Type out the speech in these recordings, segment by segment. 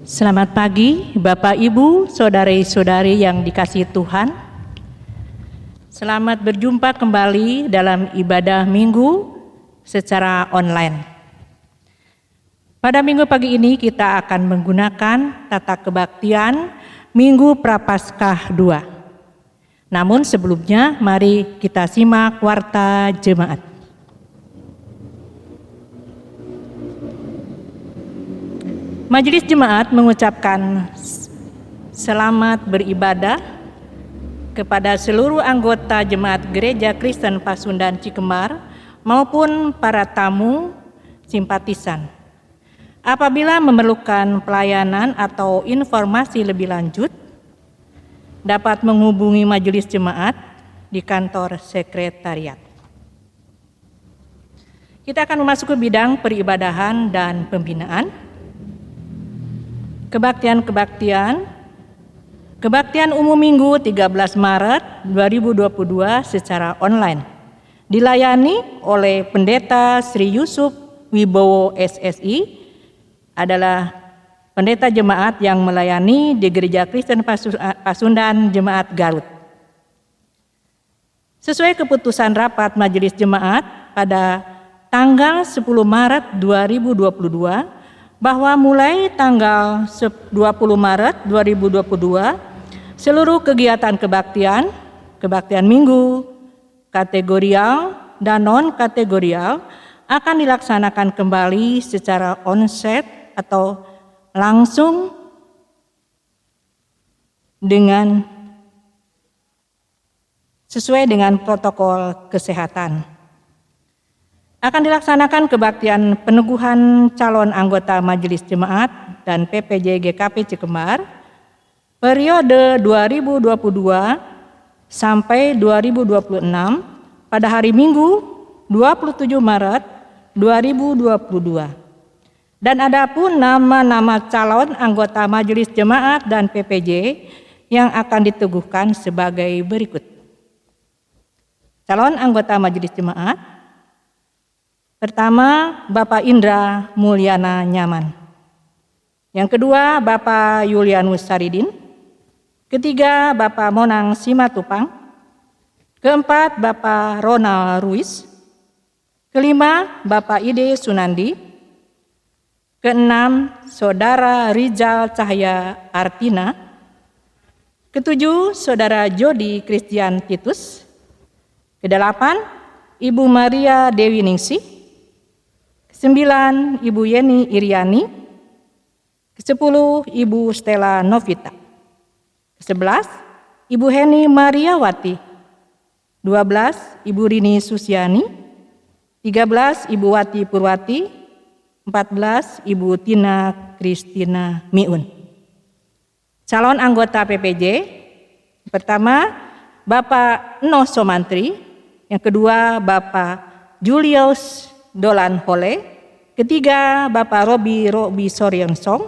Selamat pagi, Bapak, Ibu, saudari-saudari yang dikasihi Tuhan. Selamat berjumpa kembali dalam ibadah minggu secara online. Pada minggu pagi ini kita akan menggunakan tata kebaktian Minggu Prapaskah 2. Namun sebelumnya mari kita simak warta jemaat. Majelis Jemaat mengucapkan selamat beribadah kepada seluruh anggota Jemaat Gereja Kristen Pasundan Cikembar maupun para tamu simpatisan. Apabila memerlukan pelayanan atau informasi lebih lanjut, dapat menghubungi Majelis Jemaat di kantor sekretariat. Kita akan memasuki bidang peribadahan dan pembinaan. Kebaktian umum Minggu 13 Maret 2022 secara online dilayani oleh Pendeta Sri Yusuf Wibowo SSI, adalah pendeta jemaat yang melayani di Gereja Kristen Pasundan Jemaat Garut. Sesuai keputusan rapat Majelis Jemaat pada tanggal 10 Maret 2022, bahwa mulai tanggal 20 Maret 2022, seluruh kegiatan kebaktian minggu, kategorial dan non-kategorial akan dilaksanakan kembali secara onsite atau langsung sesuai dengan protokol kesehatan. Akan dilaksanakan kebaktian peneguhan calon anggota Majelis Jemaat dan PPJ GKP Cikembar periode 2022 sampai 2026 pada hari Minggu 27 Maret 2022. Dan adapun nama-nama calon anggota Majelis Jemaat dan PPJ yang akan diteguhkan sebagai berikut. Calon anggota Majelis Jemaat: pertama, Bapak Indra Mulyana Nyaman. Yang kedua, Bapak Yulianus Saridin. Ketiga, Bapak Monang Simatupang. Keempat, Bapak Ronald Ruiz. Kelima, Bapak Ide Sunandi. Keenam, Saudara Rizal Cahya Artina. Ketujuh, Saudara Jody Christian Titus. Kedelapan, Ibu Maria Dewi Ningsih. 9, Ibu Yeni Iriani. 10, Ibu Stella Novita. 11, Ibu Heni Mariawati. 12, Ibu Rini Susiani. 13, Ibu Wati Purwati. 14, Ibu Tina Kristina Miun. Calon anggota PPJ: pertama, Bapak Noh Somantri. Yang kedua, Bapak Julius Dolan Hole. Ketiga, Bapak Robi Soryengsong.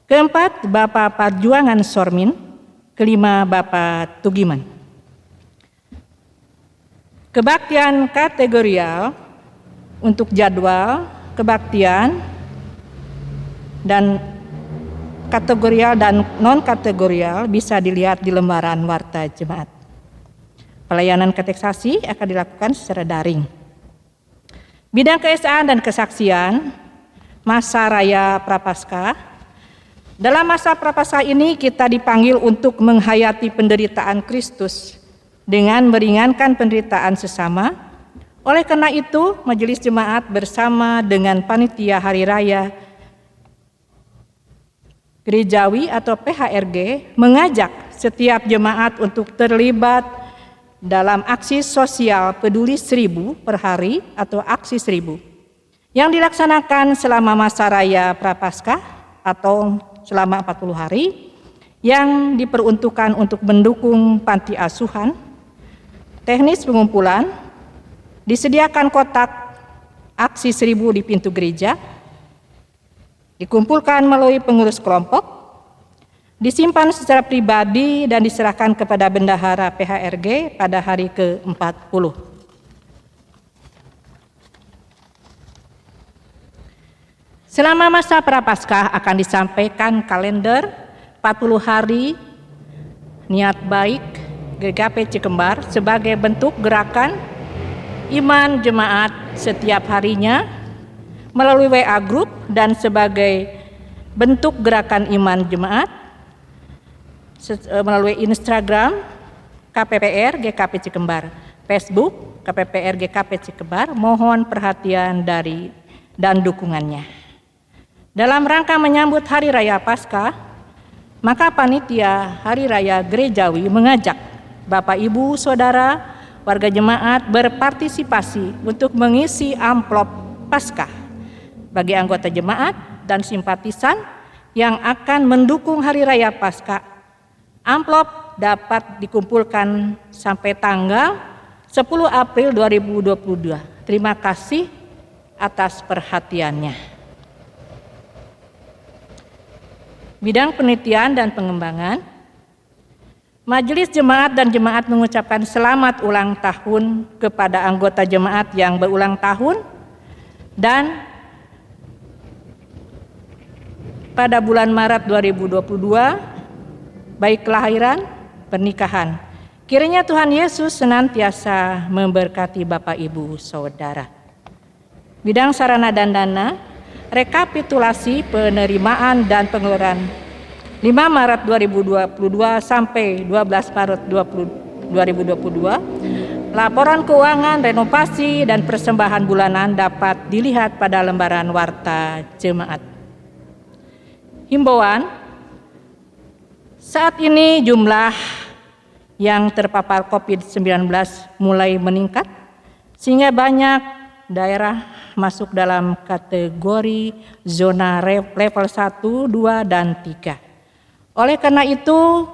Keempat, Bapak Perjuangan Sormin. Kelima, Bapak Tugiman. Kebaktian kategorial untuk jadwal kebaktian dan kategorial dan non-kategorial bisa dilihat di lembaran warta jemaat. Pelayanan kateksasi akan dilakukan secara daring. Bidang keesaan dan kesaksian masa raya Prapaskah. Dalam masa Prapaskah ini kita dipanggil untuk menghayati penderitaan Kristus dengan meringankan penderitaan sesama. Oleh karena itu, Majelis Jemaat bersama dengan Panitia Hari Raya Gerejawi atau PHRG mengajak setiap jemaat untuk terlibat dalam aksi sosial peduli 1000 per hari atau aksi 1000 yang dilaksanakan selama masa raya Prapaskah atau selama 40 hari, yang diperuntukkan untuk mendukung panti asuhan. Teknis pengumpulan: disediakan kotak aksi 1000 di pintu gereja, dikumpulkan melalui pengurus kelompok, disimpan secara pribadi dan diserahkan kepada bendahara PHRG pada hari ke-40. Selama masa Prapaskah akan disampaikan kalender 40 hari niat baik GKP Cikembar sebagai bentuk gerakan iman jemaat setiap harinya melalui WA Group dan sebagai bentuk gerakan iman jemaat melalui Instagram KPPR GKP Cikembar, Facebook KPPR GKP Cikembar. Mohon perhatian dan dukungannya. Dalam rangka menyambut Hari Raya Paskah, maka panitia Hari Raya Gerejawi mengajak Bapak, Ibu, Saudara, warga jemaat berpartisipasi untuk mengisi amplop Paskah bagi anggota jemaat dan simpatisan yang akan mendukung Hari Raya Paskah. Amplop dapat dikumpulkan sampai tanggal 10 April 2022. Terima kasih atas perhatiannya. Bidang penelitian dan pengembangan, Majelis Jemaat dan Jemaat mengucapkan selamat ulang tahun kepada anggota jemaat yang berulang tahun dan pada bulan Maret 2022, baik kelahiran, pernikahan. Kiranya Tuhan Yesus senantiasa memberkati Bapak, Ibu, Saudara. Bidang sarana dan dana, rekapitulasi penerimaan dan pengeluaran 5 Maret 2022 sampai 12 Maret 2022. Laporan keuangan, renovasi, dan persembahan bulanan dapat dilihat pada lembaran warta jemaat. Himbauan, saat ini jumlah yang terpapar COVID-19 mulai meningkat sehingga banyak daerah masuk dalam kategori zona level 1, 2, dan 3. Oleh karena itu,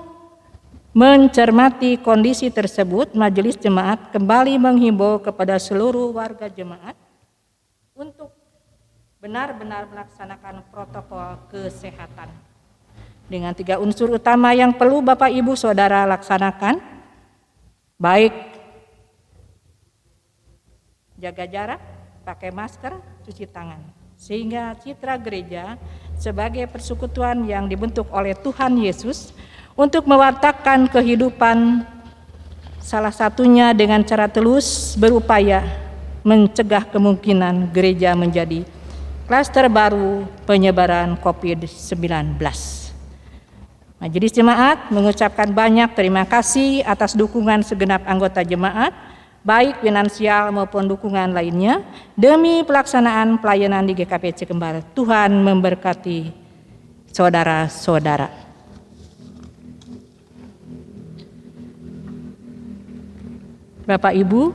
mencermati kondisi tersebut, Majelis Jemaat kembali menghimbau kepada seluruh warga jemaat untuk benar-benar melaksanakan protokol kesehatan. Dengan 3 unsur utama yang perlu Bapak, Ibu, Saudara laksanakan, baik jaga jarak, pakai masker, cuci tangan, sehingga citra gereja sebagai persekutuan yang dibentuk oleh Tuhan Yesus untuk mewartakan kehidupan, salah satunya dengan cara terus berupaya mencegah kemungkinan gereja menjadi klaster baru penyebaran COVID-19. Majelis Jemaat mengucapkan banyak terima kasih atas dukungan segenap anggota jemaat, baik finansial maupun dukungan lainnya, demi pelaksanaan pelayanan di GKP Cikembar. Tuhan memberkati saudara-saudara. Bapak, Ibu,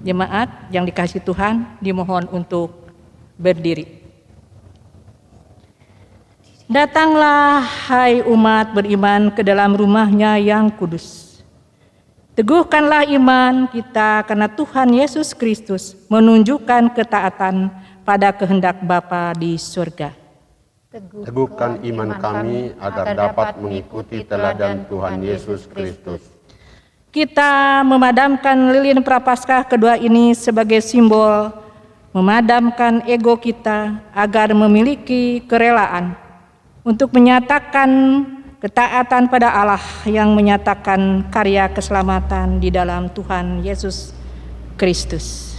jemaat yang dikasihi Tuhan, dimohon untuk berdiri. Datanglah hai umat beriman ke dalam rumah-Nya yang kudus. Teguhkanlah iman kita karena Tuhan Yesus Kristus menunjukkan ketaatan pada kehendak Bapa di surga. Teguhkan iman kami agar dapat mengikuti teladan Tuhan Yesus Kristus. Kita memadamkan lilin Prapaskah kedua ini sebagai simbol memadamkan ego kita agar memiliki kerelaan untuk menyatakan ketaatan pada Allah yang menyatakan karya keselamatan di dalam Tuhan Yesus Kristus.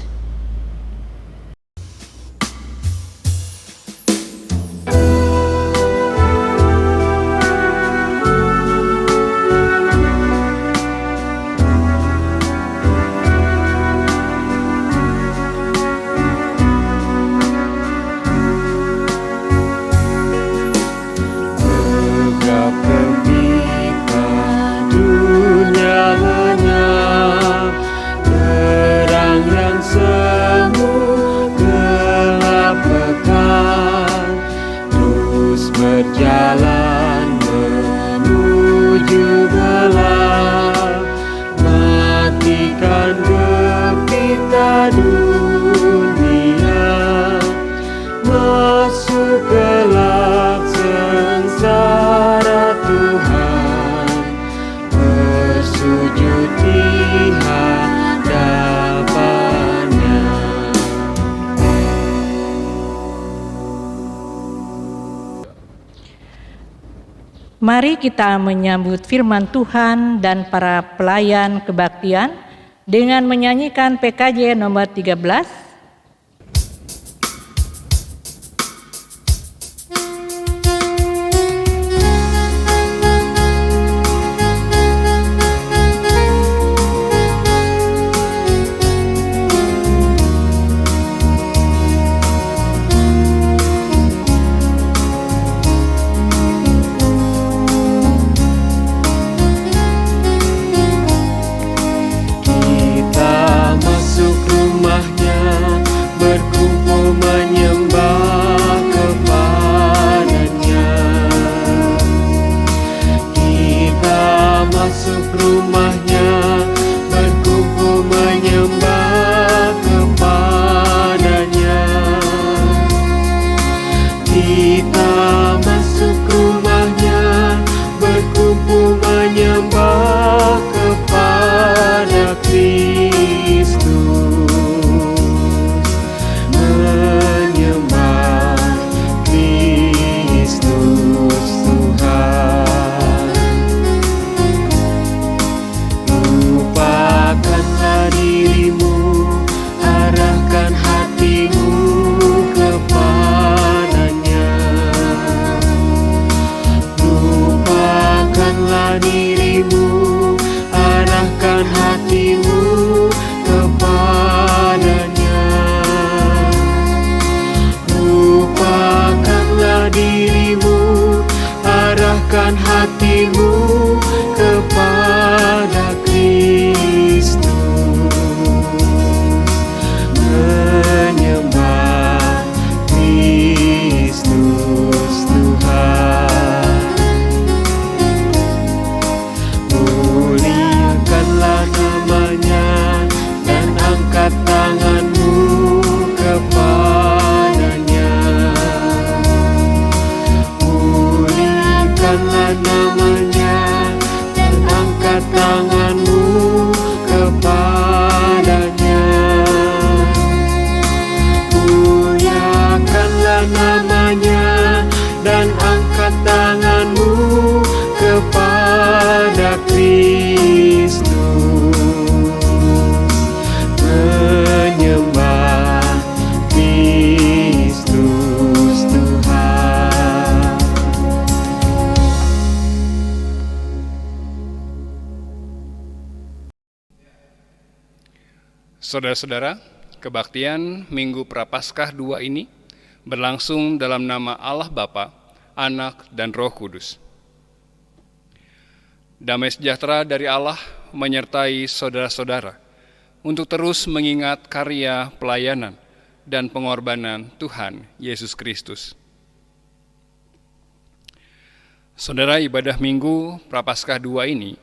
Mari kita menyambut firman Tuhan dan para pelayan kebaktian dengan menyanyikan PKJ nomor 13. Saudara-saudara, kebaktian Minggu Prapaskah 2 ini berlangsung dalam nama Allah Bapa, Anak, dan Roh Kudus. Damai sejahtera dari Allah menyertai saudara-saudara untuk terus mengingat karya pelayanan dan pengorbanan Tuhan Yesus Kristus. Saudara, ibadah Minggu Prapaskah 2 ini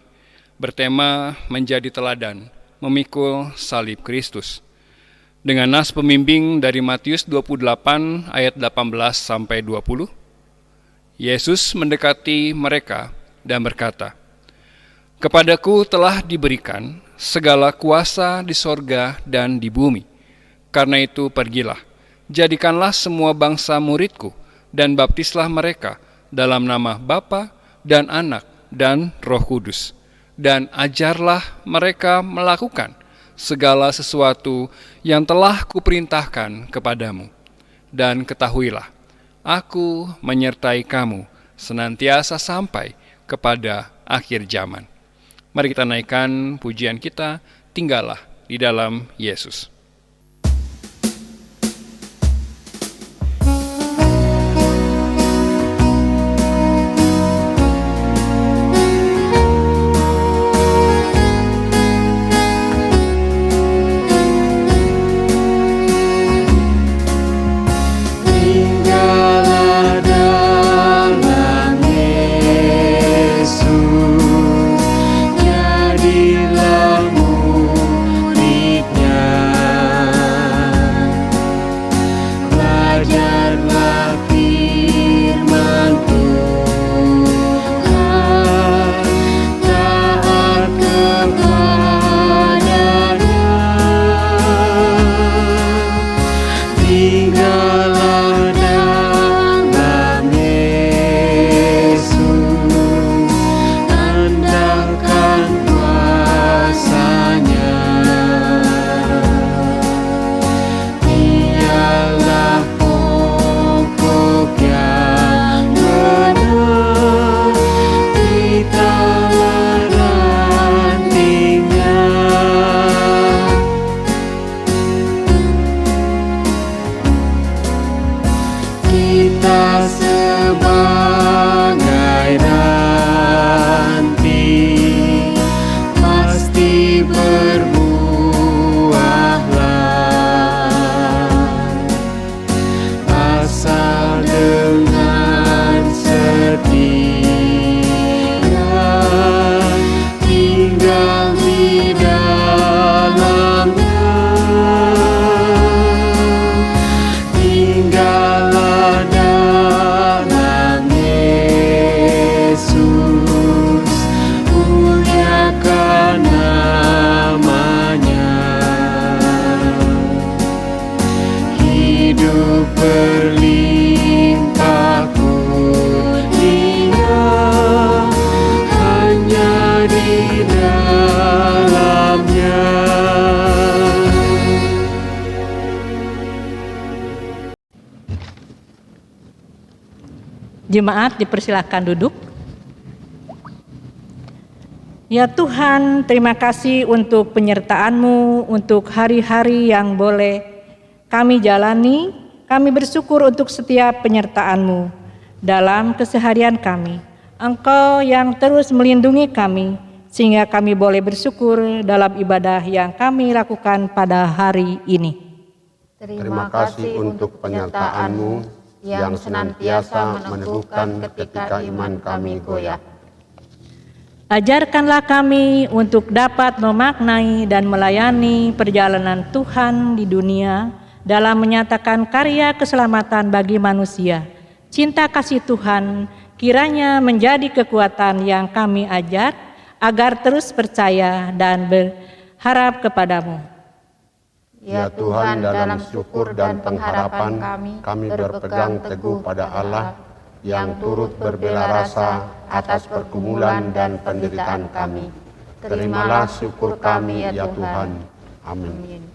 bertema menjadi teladan, memikul salib Kristus. Dengan nas pembimbing dari Matius 28 ayat 18 sampai 20, Yesus mendekati mereka dan berkata, "Kepadaku telah diberikan segala kuasa di sorga dan di bumi. Karena itu pergilah, jadikanlah semua bangsa muridku dan baptislah mereka dalam nama Bapa dan Anak dan Roh Kudus. Dan ajarlah mereka melakukan segala sesuatu yang telah kuperintahkan kepadamu. Dan ketahuilah, aku menyertai kamu senantiasa sampai kepada akhir zaman." Mari kita naikkan pujian kita, "Tinggallah di dalam Yesus." Jadilah muridnya. Jemaat dipersilahkan duduk. Ya Tuhan, terima kasih untuk penyertaan-Mu, untuk hari-hari yang boleh kami jalani. Kami bersyukur untuk setiap penyertaan-Mu dalam keseharian kami. Engkau yang terus melindungi kami, sehingga kami boleh bersyukur dalam ibadah yang kami lakukan pada hari ini. Terima kasih untuk penyertaan-Mu yang senantiasa meneguhkan ketika iman kami goyah. Ajarkanlah kami untuk dapat memaknai dan melayani perjalanan Tuhan di dunia dalam menyatakan karya keselamatan bagi manusia. Cinta kasih Tuhan kiranya menjadi kekuatan yang kami ajar agar terus percaya dan berharap kepadamu. Ya Tuhan, dalam syukur dan pengharapan kami berpegang teguh pada Allah yang turut berbela rasa atas pergumulan dan penderitaan kami. Terimalah syukur kami ya Tuhan. Amin.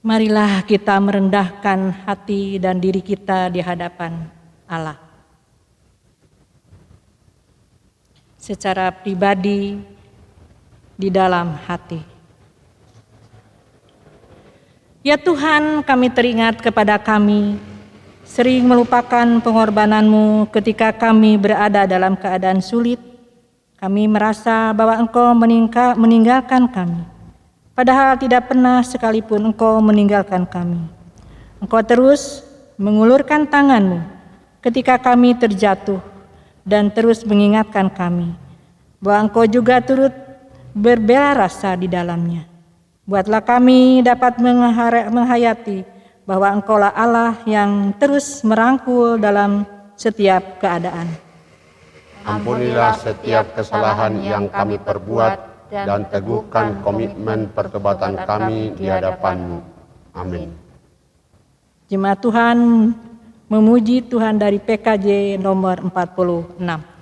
Marilah kita merendahkan hati dan diri kita di hadapan Allah. Secara pribadi di dalam hati. Ya Tuhan, kami teringat kepada kami sering melupakan pengorbanan-Mu ketika kami berada dalam keadaan sulit. Kami merasa bahwa Engkau meninggalkan kami. Padahal tidak pernah sekalipun Engkau meninggalkan kami. Engkau terus mengulurkan tangan-Mu ketika kami terjatuh dan terus mengingatkan kami bahwa Engkau juga turut berbela rasa di dalamnya. Buatlah kami dapat menghayati bahwa Engkaulah Allah yang terus merangkul dalam setiap keadaan. Ampunilah setiap kesalahan yang kami perbuat dan teguhkan komitmen pertobatan kami di hadapan-Mu. Amin. Jemaat Tuhan memuji Tuhan dari PKJ nomor 46.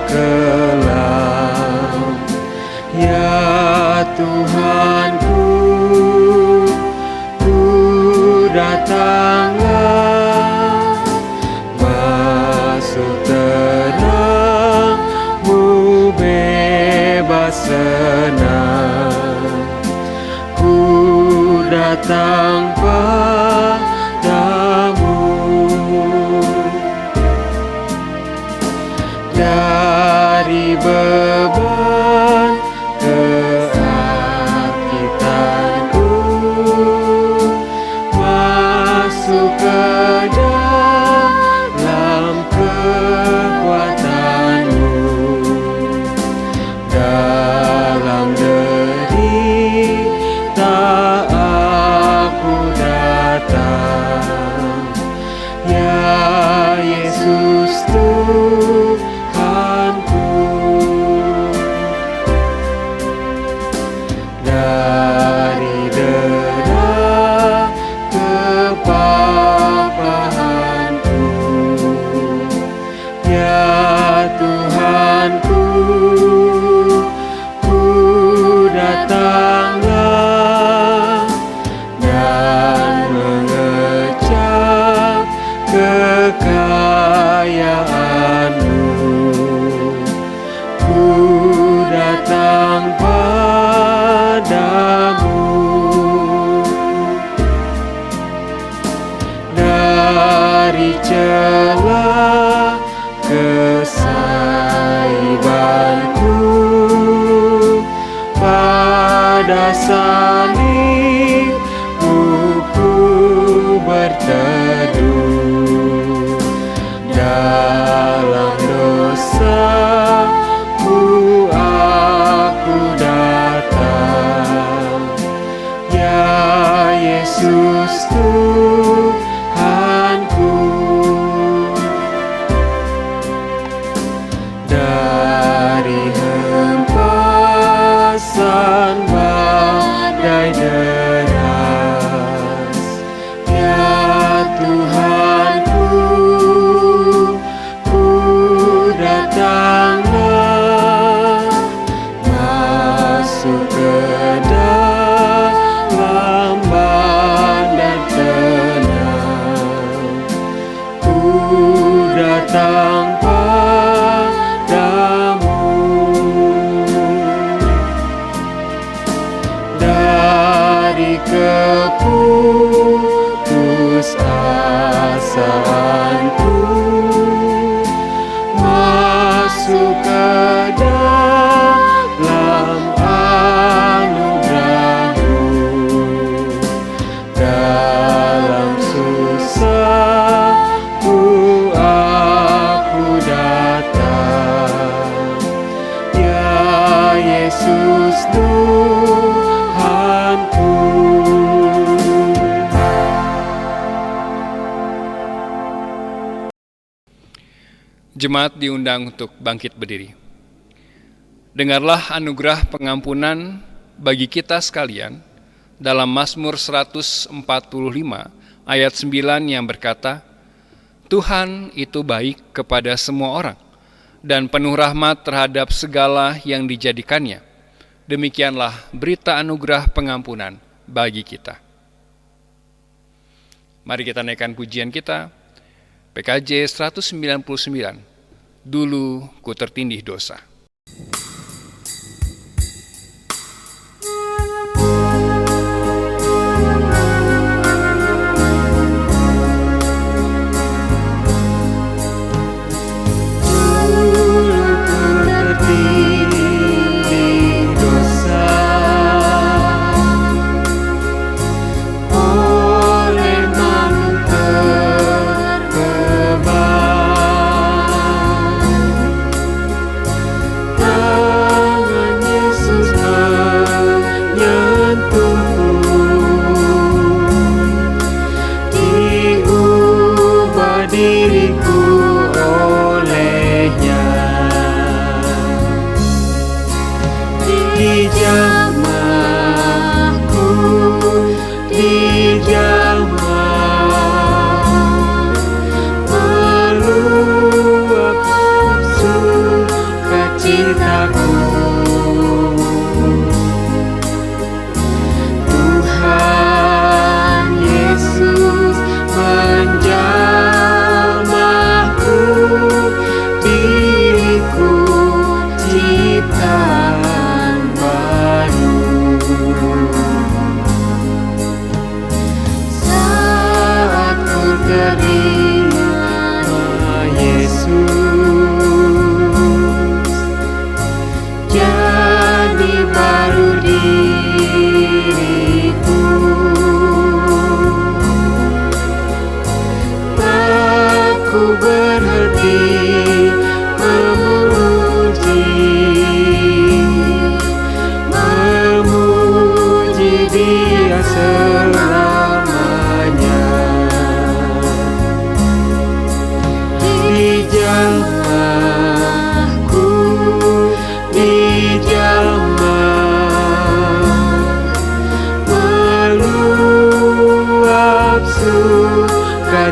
Kelam, ya Tuhanku, ku datanglah, masuk terang-Mu bebas senang, ku datang padamu. Dari beban kesakitanku, masuk ke dalam kekuatan-Mu. Dalam derita aku datang, ya Yesus Tuhanku. Dari derah kepapahanku, ya Tuhanku, ku datanglah dan mengecap kekayaan-Mu. Ku datang padamu. Dari celah kesaibanku, pada salib-Mu ku berteduh. Dalam dosa-Ku aku datang, ya Yesus Tuhanku. Dari keputusasaanku masuk ke dalam anugerah-Mu. Dalam susahku aku datang, ya Yesus Tuhanku. Jemaat diundang untuk bangkit berdiri. Dengarlah anugerah pengampunan bagi kita sekalian dalam Mazmur 145 ayat 9 yang berkata, Tuhan itu baik kepada semua orang dan penuh rahmat terhadap segala yang dijadikannya. Demikianlah berita anugerah pengampunan bagi kita. Mari kita naikkan pujian kita, PKJ 199, Dulu ku tertindih dosa.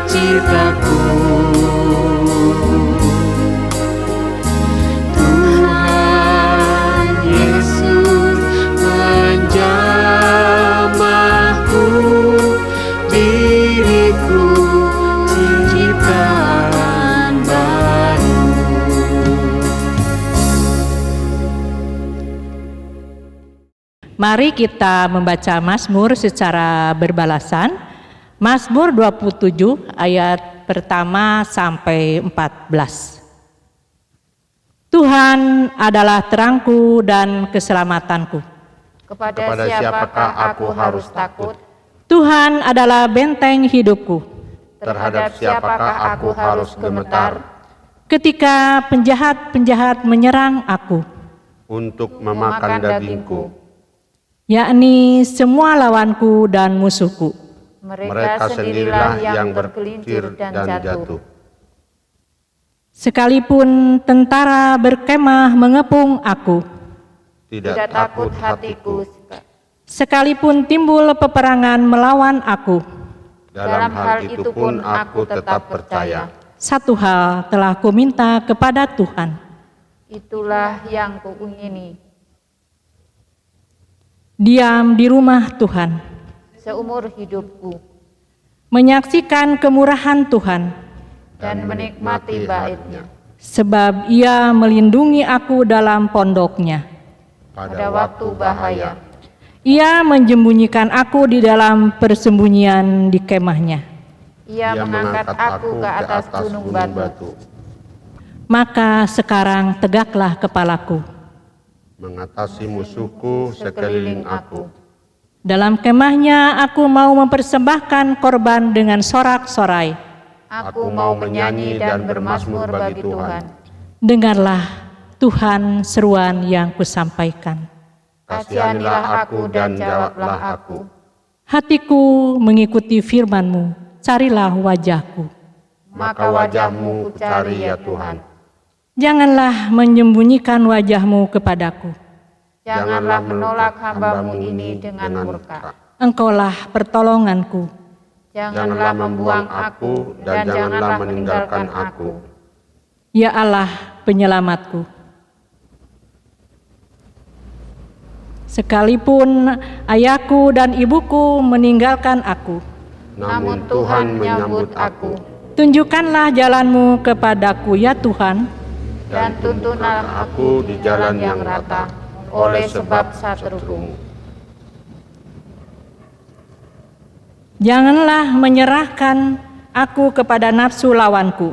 Citaku, Tuhan Yesus menjamahku, diriku ciptaan baru. Mari kita membaca Mazmur secara berbalasan. Mazmur 27 ayat pertama sampai 14. Tuhan adalah terangku dan keselamatanku. Kepada siapakah aku harus takut? Tuhan adalah benteng hidupku. Terhadap siapakah aku harus gemetar? Ketika penjahat-penjahat menyerang aku, Untuk memakan dagingku. yakni semua lawanku dan musuhku. Mereka sendirilah yang bergelincir dan jatuh. Sekalipun tentara berkemah mengepung aku, Tidak takut hatiku. sekalipun timbul peperangan melawan aku, Dalam hal itu pun aku tetap percaya. satu hal telah kuminta kepada Tuhan, Itulah yang kuingini, diam di rumah Tuhan, seumur hidupku, menyaksikan kemurahan Tuhan, dan menikmati bait-Nya. sebab Ia melindungi aku dalam pondok-Nya. Pada waktu bahaya, Ia menyembunyikan aku di dalam persembunyian di kemahnya. Ia mengangkat aku ke atas gunung batu. Maka sekarang tegaklah kepalaku. Mengatasi musuhku sekeliling aku. Dalam kemahnya aku mau mempersembahkan korban dengan sorak-sorai. Aku mau menyanyi dan bermazmur bagi Tuhan. Dengarlah Tuhan seruan yang kusampaikan. Kasihanilah aku dan jawablah aku. Hatiku mengikuti firman-Mu, carilah wajah-Ku. Maka wajah-Mu kucari ya Tuhan. Janganlah menyembunyikan wajah-Mu kepadaku. Janganlah menolak hamba-Mu ini dengan murka. Engkaulah pertolonganku. Janganlah membuang aku dan janganlah meninggalkan aku. Ya Allah, penyelamatku. Sekalipun ayahku dan ibuku meninggalkan aku, Namun Tuhan menyambut aku. tunjukkanlah jalan-Mu kepadaku ya Tuhan. Dan tuntunlah aku di jalan yang rata oleh sebab satumu. Janganlah menyerahkan aku kepada nafsu lawanku.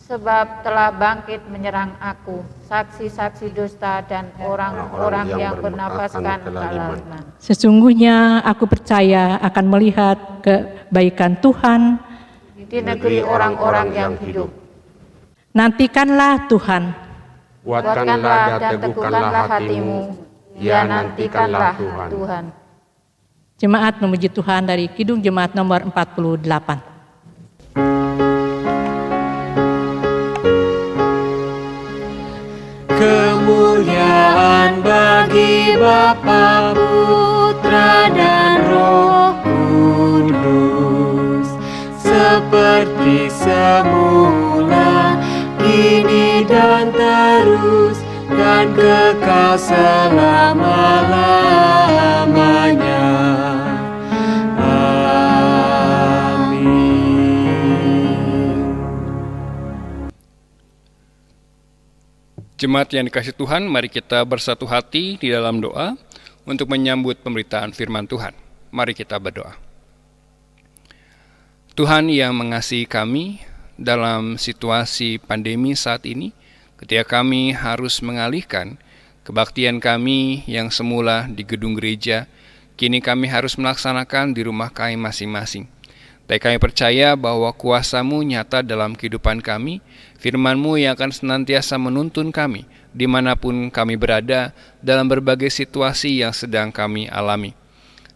Sebab telah bangkit menyerang aku saksi-saksi dusta dan orang-orang yang bernapaskan kelaliman. Sesungguhnya aku percaya akan melihat kebaikan Tuhan. Di negeri orang-orang yang hidup. Nantikanlah Tuhan. Kuatkanlah dan teguhkanlah hatimu. Ya nantikanlah Tuhan. Jemaat memuji Tuhan dari Kidung Jemaat nomor 48. Kemuliaan bagi Bapa, Putra dan Roh Kudus, seperti semula, kini dan terus, dan kekal selama-lamanya. Jemaat yang dikasihi Tuhan, mari kita bersatu hati di dalam doa untuk menyambut pemberitaan firman Tuhan. Mari kita berdoa. Tuhan yang mengasihi kami dalam situasi pandemi saat ini, ketika kami harus mengalihkan kebaktian kami yang semula di gedung gereja, kini kami harus melaksanakan di rumah kami masing-masing. Tapi kami percaya bahwa kuasa-Mu nyata dalam kehidupan kami, firman-Mu yang akan senantiasa menuntun kami dimanapun kami berada dalam berbagai situasi yang sedang kami alami.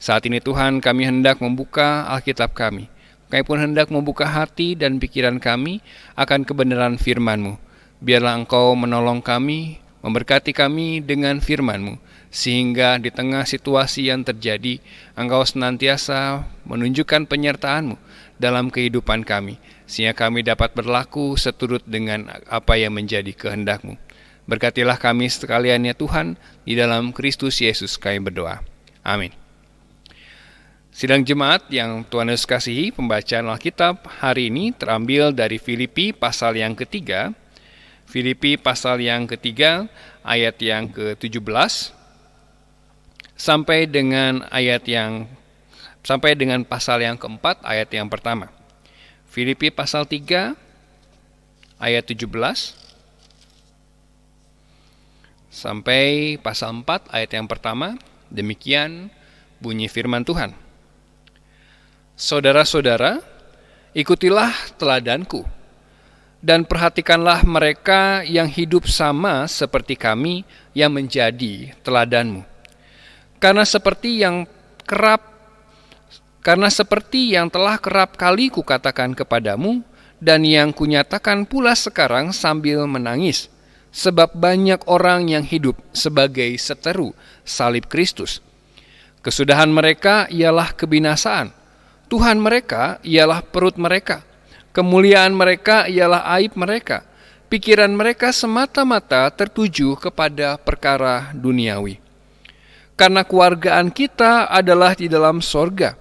Saat ini Tuhan, kami hendak membuka Alkitab kami. Kami pun hendak membuka hati dan pikiran kami akan kebenaran firman-Mu. Biarlah Engkau menolong kami, memberkati kami dengan firman-Mu, sehingga di tengah situasi yang terjadi, Engkau senantiasa menunjukkan penyertaan-Mu dalam kehidupan kami, sehingga kami dapat berlaku seturut dengan apa yang menjadi kehendak-Mu. Berkatilah kami sekalian ya Tuhan, di dalam Kristus Yesus kami berdoa. Amin. Sidang jemaat yang Tuhan Yesus kasihi, pembacaan Alkitab hari ini terambil dari Filipi pasal yang ketiga. Filipi pasal yang ketiga, ayat yang ke-17 sampai dengan pasal yang keempat, ayat yang pertama. Filipi pasal 3 ayat 17 sampai pasal 4 ayat yang pertama. Demikian bunyi firman Tuhan. Saudara-saudara, ikutilah teladanku dan perhatikanlah mereka yang hidup sama seperti kami yang menjadi teladanmu. Karena seperti yang telah kerap kali kukatakan kepadamu, dan yang kunyatakan pula sekarang sambil menangis, sebab banyak orang yang hidup sebagai seteru salib Kristus. Kesudahan mereka ialah kebinasaan, Tuhan mereka ialah perut mereka, kemuliaan mereka ialah aib mereka, pikiran mereka semata-mata tertuju kepada perkara duniawi. Karena kewargaan kita adalah di dalam sorga,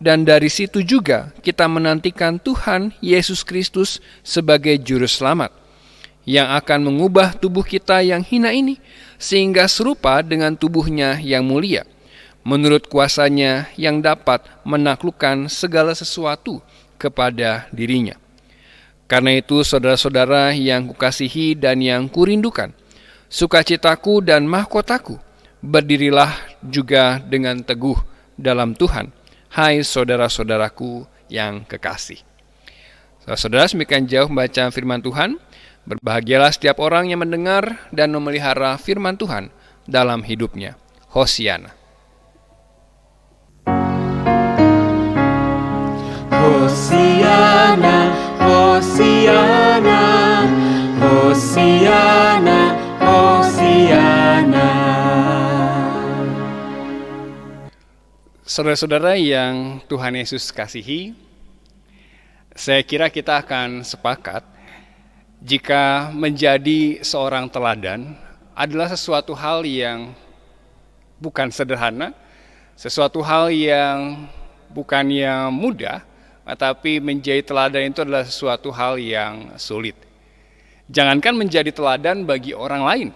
dan dari situ juga kita menantikan Tuhan Yesus Kristus sebagai Juru Selamat, yang akan mengubah tubuh kita yang hina ini, sehingga serupa dengan tubuhnya yang mulia, menurut kuasanya yang dapat menaklukkan segala sesuatu kepada dirinya. Karena itu, saudara-saudara yang kukasihi dan yang kurindukan, sukacitaku dan mahkotaku, berdirilah juga dengan teguh dalam Tuhan, hai saudara-saudaraku yang kekasih. Saudara, semikian jauh membaca firman Tuhan. Berbahagialah setiap orang yang mendengar dan memelihara firman Tuhan dalam hidupnya. Hosiana. Hosiana, Hosiana, Hosiana, Hosiana. Saudara-saudara yang Tuhan Yesus kasihi, saya kira kita akan sepakat jika menjadi seorang teladan adalah sesuatu hal yang bukan sederhana, sesuatu hal yang bukan yang mudah, tetapi menjadi teladan itu adalah sesuatu hal yang sulit. Jangankan menjadi teladan bagi orang lain,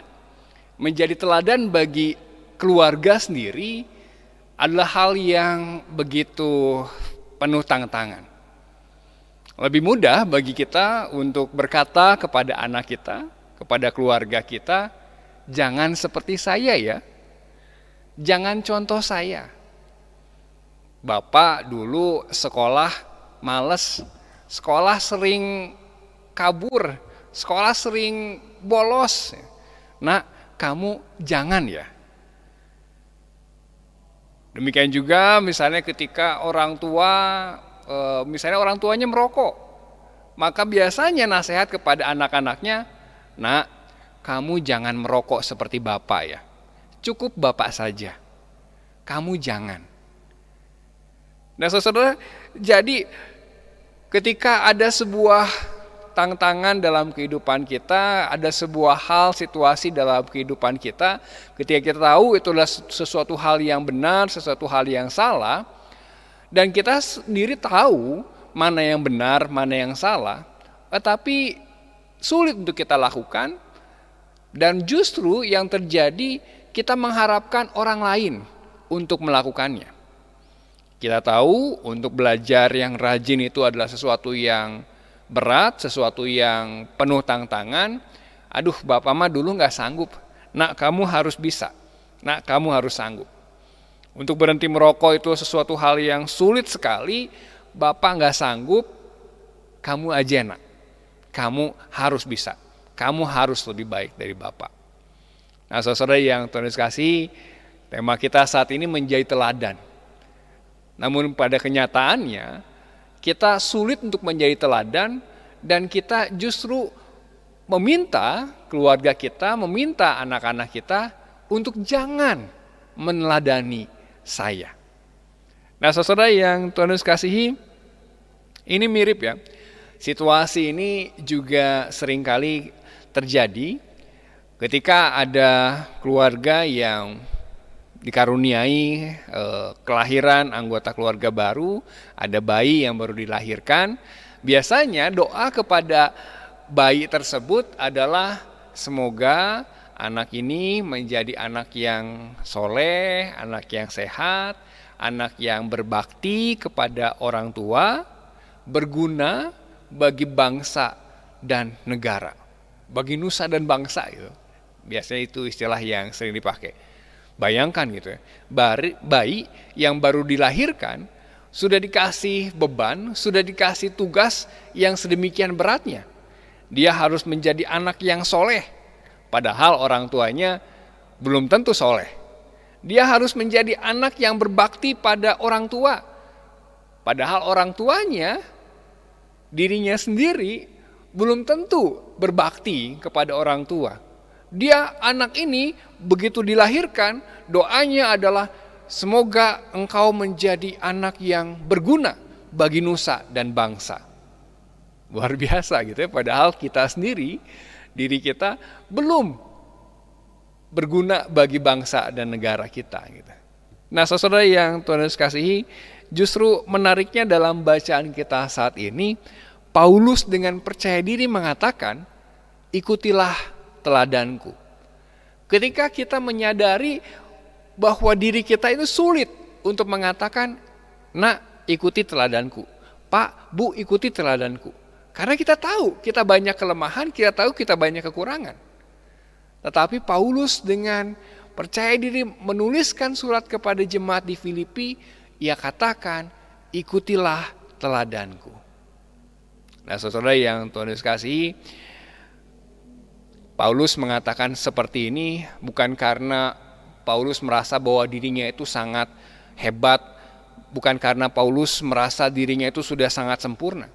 menjadi teladan bagi keluarga sendiri adalah hal yang begitu penuh tantangan. Lebih mudah bagi kita untuk berkata kepada anak kita, kepada keluarga kita, jangan seperti saya ya, jangan contoh saya. Bapak dulu sekolah males, sekolah sering kabur, sekolah sering bolos. Nak, kamu jangan ya. Demikian juga misalnya ketika orang tua, misalnya orang tuanya merokok, maka biasanya nasihat kepada anak-anaknya, nak, kamu jangan merokok seperti bapak ya, cukup bapak saja, kamu jangan. Nah saudara, jadi ketika ada sebuah tantangan dalam kehidupan kita, ada sebuah hal, situasi dalam kehidupan kita, ketika kita tahu itu adalah sesuatu hal yang benar, sesuatu hal yang salah, dan kita sendiri tahu mana yang benar, mana yang salah, tetapi sulit untuk kita lakukan, dan justru yang terjadi kita mengharapkan orang lain untuk melakukannya. Kita tahu untuk belajar yang rajin itu adalah sesuatu yang berat, sesuatu yang penuh tantangan. Aduh, bapak mah dulu gak sanggup. Nak, kamu harus bisa. Nak, kamu harus sanggup. Untuk berhenti merokok itu sesuatu hal yang sulit sekali. Bapak gak sanggup, kamu aja nak. Kamu harus bisa. Kamu harus lebih baik dari bapak. Nah, saudara yang Tuhan Yesus kasih, tema kita saat ini menjadi teladan. Namun pada kenyataannya, kita sulit untuk menjadi teladan, dan kita justru meminta keluarga kita, meminta anak-anak kita untuk jangan meneladani saya. Nah, saudara yang Tuhan Yesus kasihi, ini mirip ya. Situasi ini juga seringkali terjadi ketika ada keluarga yang dikaruniai kelahiran anggota keluarga baru, ada bayi yang baru dilahirkan. Biasanya doa kepada bayi tersebut adalah semoga anak ini menjadi anak yang soleh, anak yang sehat, anak yang berbakti kepada orang tua, berguna bagi bangsa dan negara, bagi nusa dan bangsa itu. Biasanya itu istilah yang sering dipakai. Bayangkan gitu ya, bayi yang baru dilahirkan sudah dikasih beban, sudah dikasih tugas yang sedemikian beratnya. Dia harus menjadi anak yang soleh, padahal orang tuanya belum tentu soleh. Dia harus menjadi anak yang berbakti pada orang tua, padahal orang tuanya, dirinya sendiri belum tentu berbakti kepada orang tua. Dia anak ini begitu dilahirkan, doanya adalah semoga engkau menjadi anak yang berguna bagi nusa dan bangsa. Luar biasa gitu ya, padahal kita sendiri, diri kita belum berguna bagi bangsa dan negara kita gitu. Nah, saudara yang Tuhan Yesus kasihi, justru menariknya dalam bacaan kita saat ini, Paulus dengan percaya diri mengatakan, ikutilah teladanku. Ketika kita menyadari bahwa diri kita itu sulit untuk mengatakan, "Nak, ikuti teladanku. Pak, Bu, ikuti teladanku." Karena kita tahu kita banyak kelemahan, kita tahu kita banyak kekurangan. Tetapi Paulus dengan percaya diri menuliskan surat kepada jemaat di Filipi, ia katakan, "Ikutilah teladanku." Nah, saudara yang Tuhan Yesus kasihi, Paulus mengatakan seperti ini bukan karena Paulus merasa bahwa dirinya itu sangat hebat, bukan karena Paulus merasa dirinya itu sudah sangat sempurna.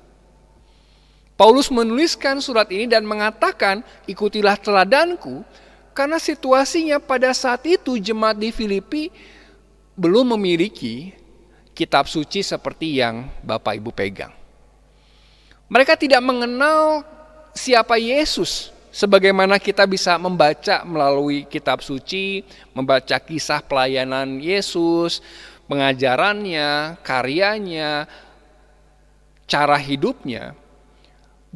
Paulus menuliskan surat ini dan mengatakan, "Ikutilah teladanku," karena situasinya pada saat itu jemaat di Filipi belum memiliki kitab suci seperti yang Bapak Ibu pegang. Mereka tidak mengenal siapa Yesus, sebagaimana kita bisa membaca melalui kitab suci, membaca kisah pelayanan Yesus, pengajarannya, karyanya, cara hidupnya.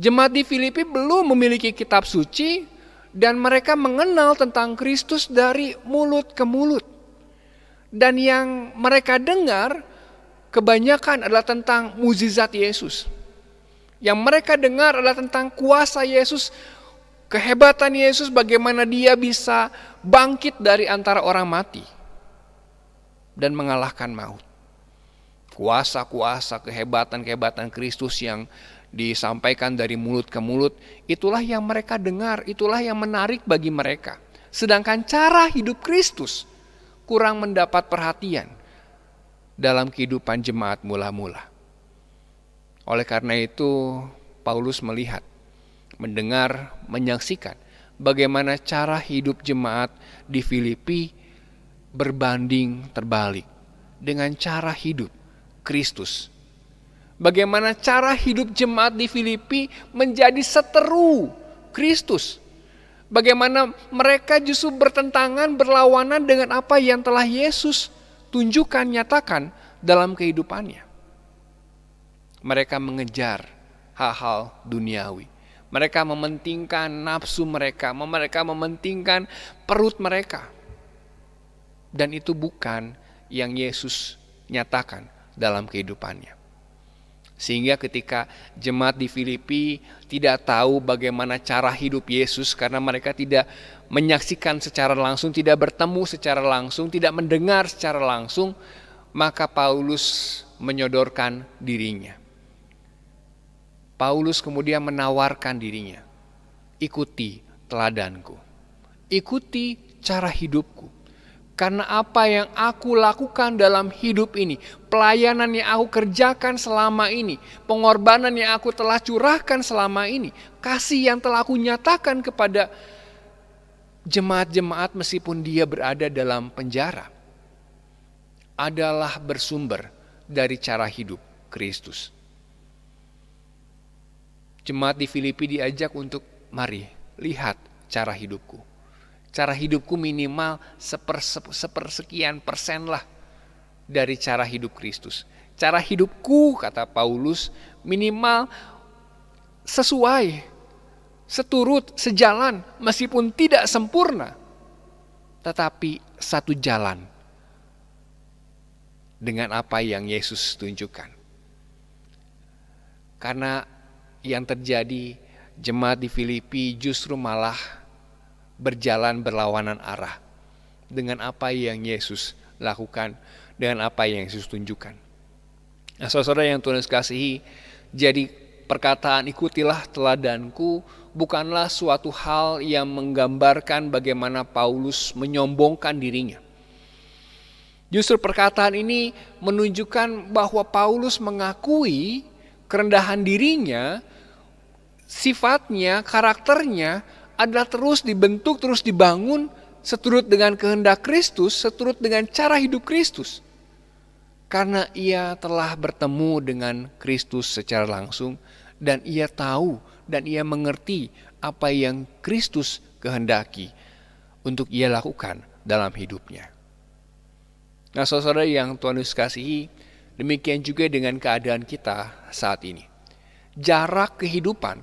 Jemaat di Filipi belum memiliki kitab suci dan mereka mengenal tentang Kristus dari mulut ke mulut. Dan yang mereka dengar kebanyakan adalah tentang mukjizat Yesus. Yang mereka dengar adalah tentang kuasa Yesus, kehebatan Yesus, bagaimana dia bisa bangkit dari antara orang mati dan mengalahkan maut. Kuasa-kuasa, kehebatan-kehebatan Kristus yang disampaikan dari mulut ke mulut, itulah yang mereka dengar, itulah yang menarik bagi mereka. Sedangkan cara hidup Kristus kurang mendapat perhatian dalam kehidupan jemaat mula-mula. Oleh karena itu, Paulus melihat, mendengar, menyaksikan bagaimana cara hidup jemaat di Filipi berbanding terbalik dengan cara hidup Kristus. Bagaimana cara hidup jemaat di Filipi menjadi seteru Kristus. Bagaimana mereka justru bertentangan, berlawanan dengan apa yang telah Yesus tunjukkan, nyatakan dalam kehidupannya. Mereka mengejar hal-hal duniawi. Mereka mementingkan nafsu mereka mementingkan perut mereka. Dan itu bukan yang Yesus nyatakan dalam kehidupannya. Sehingga ketika jemaat di Filipi tidak tahu bagaimana cara hidup Yesus karena mereka tidak menyaksikan secara langsung, tidak bertemu secara langsung, tidak mendengar secara langsung, maka Paulus menyodorkan dirinya. Paulus kemudian menawarkan dirinya, "Ikuti teladanku, ikuti cara hidupku. Karena apa yang aku lakukan dalam hidup ini, pelayanan yang aku kerjakan selama ini, pengorbanan yang aku telah curahkan selama ini, kasih yang telah aku nyatakan kepada jemaat-jemaat meskipun dia berada dalam penjara, adalah bersumber dari cara hidup Kristus." Jemaat di Filipi diajak untuk, "Mari, lihat cara hidupku. Cara hidupku minimal sepersekian persen lah dari cara hidup Kristus. Cara hidupku," kata Paulus, "minimal sesuai, seturut, sejalan, meskipun tidak sempurna, tetapi satu jalan dengan apa yang Yesus tunjukkan." Karena yang terjadi, jemaat di Filipi justru malah berjalan berlawanan arah dengan apa yang Yesus lakukan, dengan apa yang Yesus tunjukkan. Nah, saudara yang Tuhan kasihi, jadi perkataan "ikutilah teladanku" bukanlah suatu hal yang menggambarkan bagaimana Paulus menyombongkan dirinya. Justru perkataan ini menunjukkan bahwa Paulus mengakui kerendahan dirinya, sifatnya, karakternya adalah terus dibentuk, terus dibangun seturut dengan kehendak Kristus, seturut dengan cara hidup Kristus. Karena ia telah bertemu dengan Kristus secara langsung dan ia tahu dan ia mengerti apa yang Kristus kehendaki untuk ia lakukan dalam hidupnya. Nah, saudara yang Tuhan Yesus kasihi, demikian juga dengan keadaan kita saat ini. Jarak kehidupan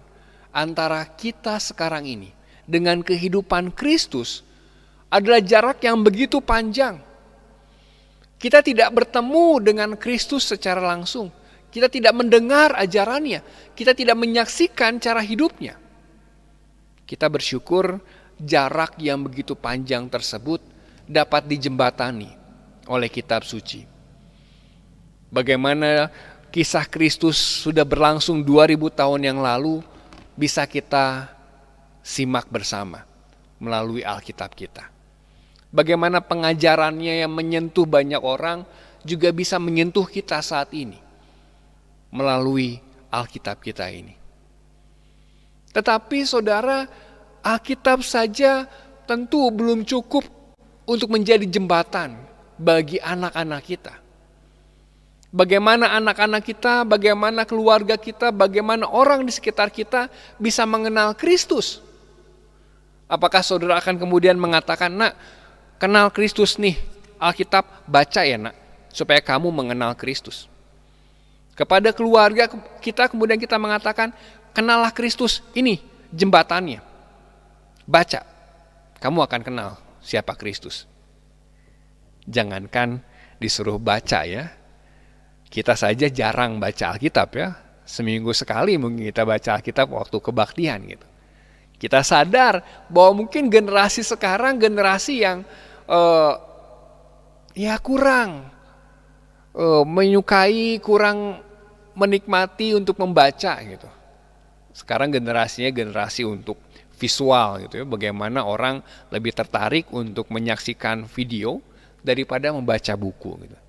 antara kita sekarang ini dengan kehidupan Kristus adalah jarak yang begitu panjang. Kita tidak bertemu dengan Kristus secara langsung. Kita tidak mendengar ajarannya. Kita tidak menyaksikan cara hidupnya. Kita bersyukur jarak yang begitu panjang tersebut dapat dijembatani oleh kitab suci. Bagaimana kisah Kristus sudah berlangsung 2000 tahun yang lalu bisa kita simak bersama melalui Alkitab kita. Bagaimana pengajarannya yang menyentuh banyak orang juga bisa menyentuh kita saat ini melalui Alkitab kita ini. Tetapi saudara, Alkitab saja tentu belum cukup untuk menjadi jembatan bagi anak-anak kita. Bagaimana anak-anak kita, bagaimana keluarga kita, bagaimana orang di sekitar kita bisa mengenal Kristus. Apakah saudara akan kemudian mengatakan, nak, kenal Kristus nih, Alkitab baca ya nak, supaya kamu mengenal Kristus. Kepada keluarga kita kemudian kita mengatakan, kenallah Kristus, ini jembatannya. Baca, kamu akan kenal siapa Kristus. Jangankan disuruh baca ya, kita saja jarang baca Alkitab ya. Seminggu sekali mungkin kita baca Alkitab waktu kebaktian gitu. Kita sadar bahwa mungkin generasi sekarang generasi yang kurang menyukai, kurang menikmati untuk membaca gitu. Sekarang generasinya generasi untuk visual gitu ya. Bagaimana orang lebih tertarik untuk menyaksikan video daripada membaca buku gitu.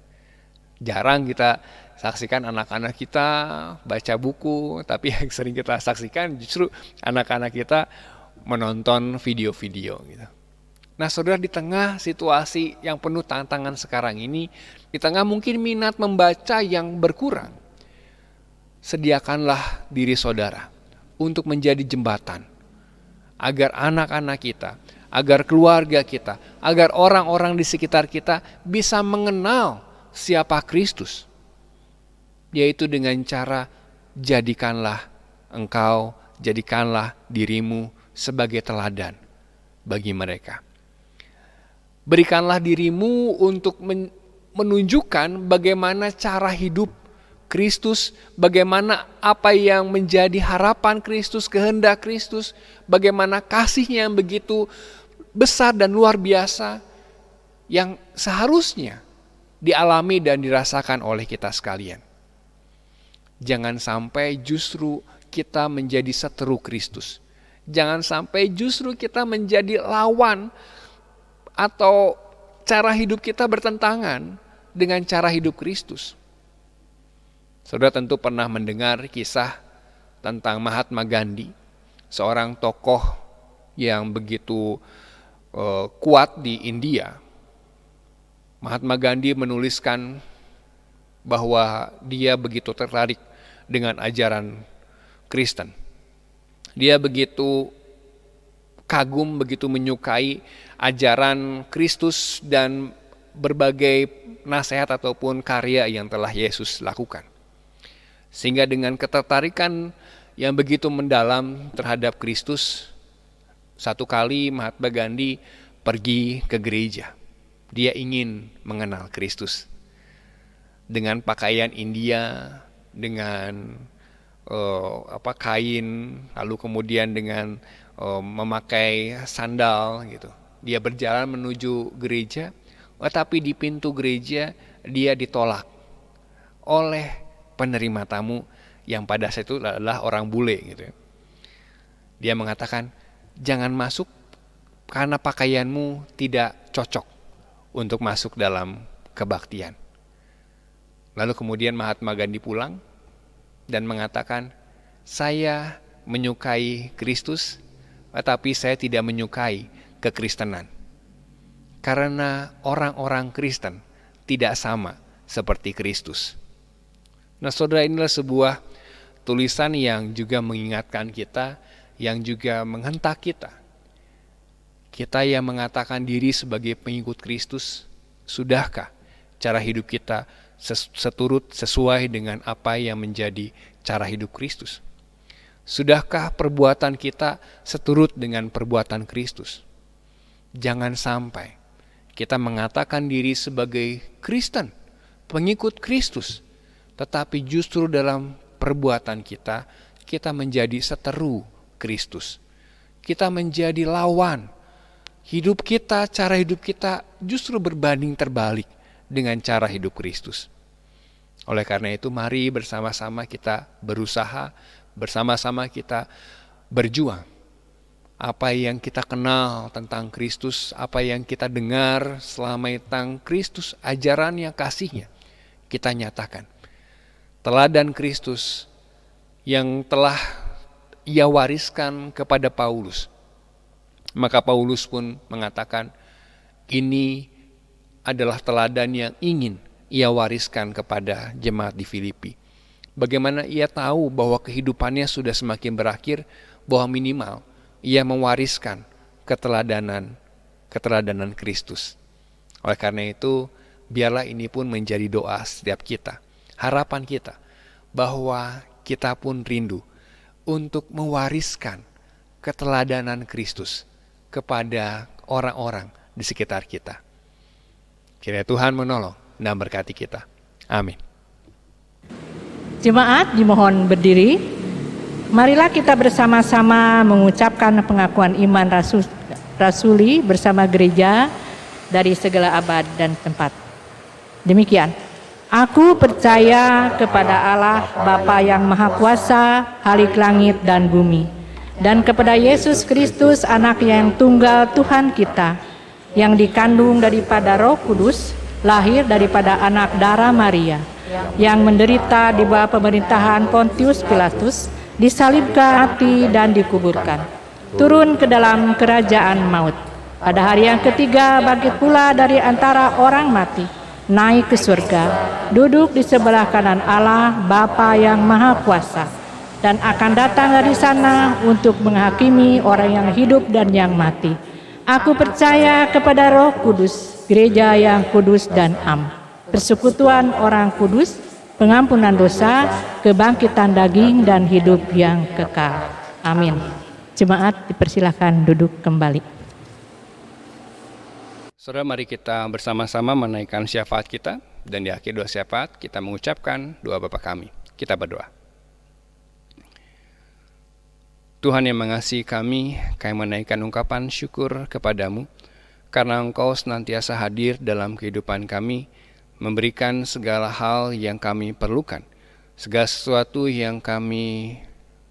Jarang kita saksikan anak-anak kita baca buku, tapi yang sering kita saksikan justru anak-anak kita menonton video-video gitu. Nah saudara, di tengah situasi yang penuh tantangan sekarang ini, di tengah mungkin minat membaca yang berkurang, sediakanlah diri saudara untuk menjadi jembatan agar anak-anak kita, agar keluarga kita, agar orang-orang di sekitar kita bisa mengenal siapa Kristus. Yaitu dengan cara jadikanlah dirimu sebagai teladan bagi mereka. Berikanlah dirimu untuk menunjukkan bagaimana cara hidup Kristus, bagaimana apa yang menjadi harapan Kristus, kehendak Kristus, bagaimana kasihnya yang begitu besar dan luar biasa yang seharusnya dialami dan dirasakan oleh kita sekalian. Jangan sampai justru kita menjadi seteru Kristus. Jangan sampai justru kita menjadi lawan atau cara hidup kita bertentangan dengan cara hidup Kristus. Saudara tentu pernah mendengar kisah tentang Mahatma Gandhi, seorang tokoh yang begitu kuat di India. Mahatma Gandhi menuliskan bahwa dia begitu tertarik dengan ajaran Kristen. Dia begitu kagum, begitu menyukai ajaran Kristus dan berbagai nasihat ataupun karya yang telah Yesus lakukan. Sehingga dengan ketertarikan yang begitu mendalam terhadap Kristus, satu kali Mahatma Gandhi pergi ke gereja. Dia ingin mengenal Kristus. Dengan pakaian India, dengan kain, lalu kemudian dengan memakai sandal gitu. Dia berjalan menuju gereja, tetapi di pintu gereja dia ditolak oleh penerima tamu yang pada saat itu adalah orang bule gitu. Dia mengatakan, jangan masuk karena pakaianmu tidak cocok untuk masuk dalam kebaktian. Lalu kemudian Mahatma Gandhi pulang dan mengatakan, saya menyukai Kristus, tetapi saya tidak menyukai kekristenan. Karena orang-orang Kristen tidak sama seperti Kristus. Nah saudara, inilah sebuah tulisan yang juga mengingatkan kita, yang juga menghentak kita. Kita yang mengatakan diri sebagai pengikut Kristus, sudahkah cara hidup kita seturut sesuai dengan apa yang menjadi cara hidup Kristus? Sudahkah perbuatan kita seturut dengan perbuatan Kristus? Jangan sampai kita mengatakan diri sebagai Kristen, pengikut Kristus, tetapi justru dalam perbuatan kita, kita menjadi seteru Kristus. Kita menjadi lawan. Hidup kita, cara hidup kita justru berbanding terbalik dengan cara hidup Kristus. Oleh karena itu, mari bersama-sama kita berusaha, bersama-sama kita berjuang. Apa yang kita kenal tentang Kristus, apa yang kita dengar selama tentang Kristus, ajarannya, kasihnya, kita nyatakan. Teladan Kristus yang telah ia wariskan kepada Paulus. Maka Paulus pun mengatakan, ini adalah teladan yang ingin ia wariskan kepada jemaat di Filipi. Bagaimana ia tahu bahwa kehidupannya sudah semakin berakhir, bahwa minimal ia mewariskan keteladanan Kristus. Oleh karena itu, biarlah ini pun menjadi doa setiap kita. Harapan kita bahwa kita pun rindu untuk mewariskan keteladanan Kristus kepada orang-orang di sekitar kita. Kiranya Tuhan menolong dan berkati kita. Amin. Jemaat dimohon berdiri. Marilah kita bersama-sama mengucapkan pengakuan iman rasuli bersama gereja dari segala abad dan tempat. Demikian, aku percaya kepada Allah Bapa yang Maha Kuasa, Khalik langit dan bumi, dan kepada Yesus Kristus, Anak yang tunggal Tuhan kita, yang dikandung daripada Roh Kudus, lahir daripada anak darah Maria, yang menderita di bawah pemerintahan Pontius Pilatus, disalibkan, mati dan dikuburkan, turun ke dalam kerajaan maut. Pada hari yang ketiga bangkit pula dari antara orang mati, naik ke surga, duduk di sebelah kanan Allah Bapa yang Maha Kuasa, dan akan datang dari sana untuk menghakimi orang yang hidup dan yang mati. Aku percaya kepada Roh Kudus, gereja yang kudus dan am, persekutuan orang kudus, pengampunan dosa, kebangkitan daging, dan hidup yang kekal. Amin. Jemaat dipersilakan duduk kembali. Saudara, mari kita bersama-sama menaikkan syafaat kita, dan di akhir doa syafaat kita mengucapkan doa Bapa kami. Kita berdoa. Tuhan yang mengasihi kami menaikkan ungkapan syukur kepadamu, karena Engkau senantiasa hadir dalam kehidupan kami, memberikan segala hal yang kami perlukan, segala sesuatu yang kami